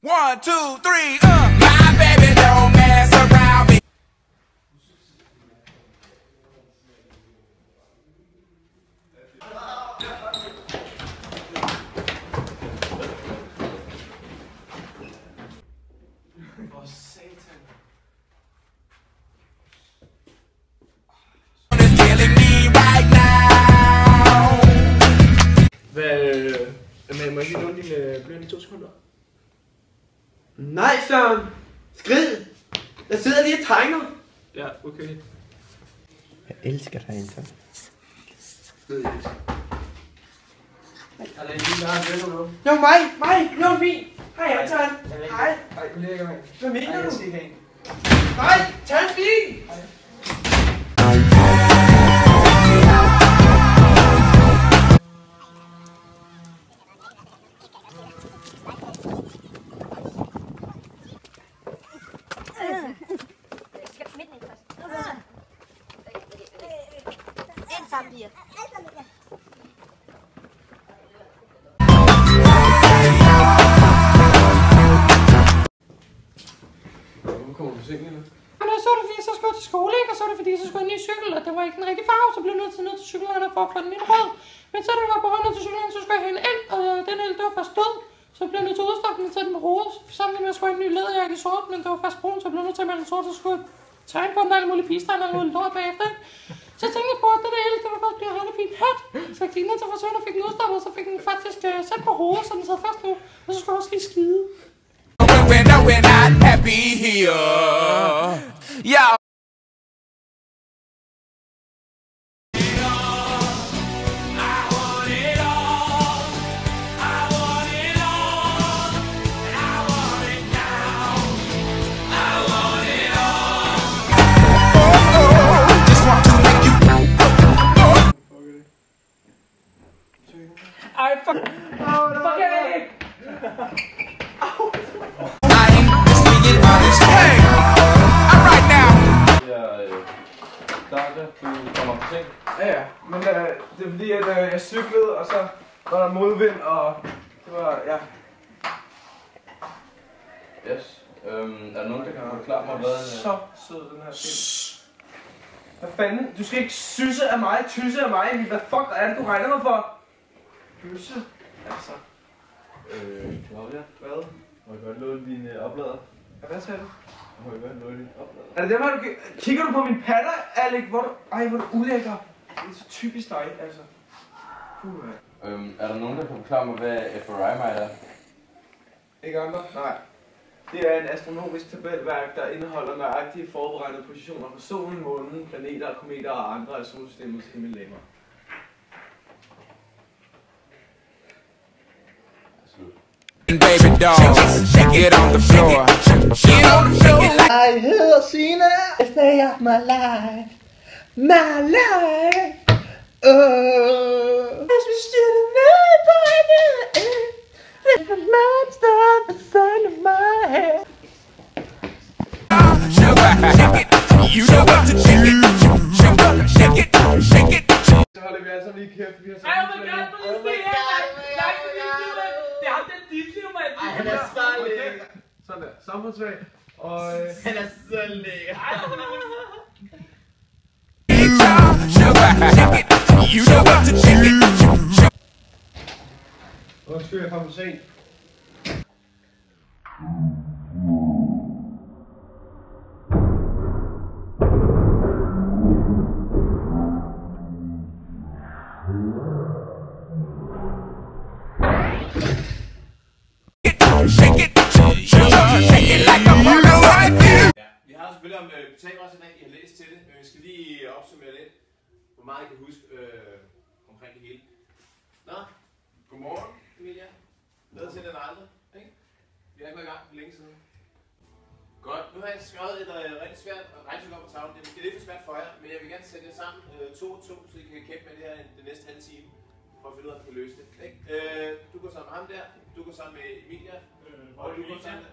1, 2, 3, my baby don't mess around me. For satan. It's killing me right now. Men må jeg lige låne din bløn i 2 sekunder? Nej, Søren! Skrid! Jeg sidder lige og tegner! Ja, okay. Jeg elsker dig, Anton. Er der en lille, der har en bløn nu? Jo, mig! Lån min! Hej, Anton! Hej! Ej, kollega, mand. Hvad mener du? Jeg skal ikke have en. Nej! Tag en bil! Hvorfor kommer du for sent nu? Og så er det fordi, så skulle jeg til skole, ikke? Og så er det fordi, så skulle jeg en ny cykel, og det var ikke den rigtige farve, så blev jeg nødt til cykelhandler for at få den i rød. Men så da jeg var på vej ned til cykelhandler, så skulle jeg have en el, og den el, det var først død. Så blev jeg nødt til at udstoppe den til den med hovedet. Samtidig med, at jeg skulle have en ny læderjakke i sort, men det var først brun, så jeg blev nødt til at melde den sort, så skulle jeg tegne på den alle mulige pister, og alle mulige lort bagefter. Så jeg tænkte på, at det der el, det var godt blive en rigtig fin hat. Så jeg gik ned til forsøgen og fik den udstoppet, og så fik den faktisk sat på hovedet, så den sad fast nu. Og så skulle jeg også lige skide. We're not happy here. Yeah. Ej, fuck. Fuck it. Hey, all right now. Daria, du kommer for sent. Ja, men det er fordi, at jeg cyklede, og så var der modvind, og det var, ja. Yes. Er der nogen, der kan forklare mig, hvad... Så sød den her film. Hvad fanden? Du skal ikke sysse af mig, tysse af mig, Emil. Hvad fuck er det, du regner mig for? Kysse? Altså. Claudia, Hvad? må jeg godt låne din oplader? Ja, hvad sagde du? Må jeg godt låne din oplader? Er det dem, her, du kigger du på min patter, Alec? Hvor du... Ej, hvor du ulækker. Det er så typisk dig, altså. Er der nogen, der kan forklare mig, hvad FRI-mig er? Ikke andre? Nej. Det er en astronomisk tabelværk, der indeholder nøjagtige forberegnede positioner for solen, månen, planeter, kometer og andre af solsystemets himmellegemer. Baby doll, get on the floor. Get on the floor. Jeg hedder Signe. I stay up my life. My life. As we stood in the fire, there's a monster inside of my head. Shake it, you know what to do. Shake it, shake it. Så holder vi altså lige kæft, vi har Ej, oh my god, please stay here. Det er ham, den DJ, mand. Ej, han er så lækker. Sådan der, samfundsvag. Og... Han er så lækker. Shake it, you know what to do. Undskyld, jeg kom for sent. Shake it, shake it like a mother like you. Ja, vi har selvfølgelig om betaler i dag, I har læst til det, men vi skal lige opsummere lidt, hvor meget I kan huske omkring det hele. Nå, godmorgen Emilia. Bedre til end aldrig, ikke? Vi har ikke været i gang for længe siden. Godt, nu har jeg skrevet et rigtig svært regnestykke op på tavlen. Det er måske lidt for svært for jer, men jeg vil gerne sætte jer sammen 2 og 2, så I kan kæmpe med det her den næste halve time. For at finde ud af, at vi kan løse det. Ikke? Du går sammen med ham der, du går sammen med Emilia, og du går sammen med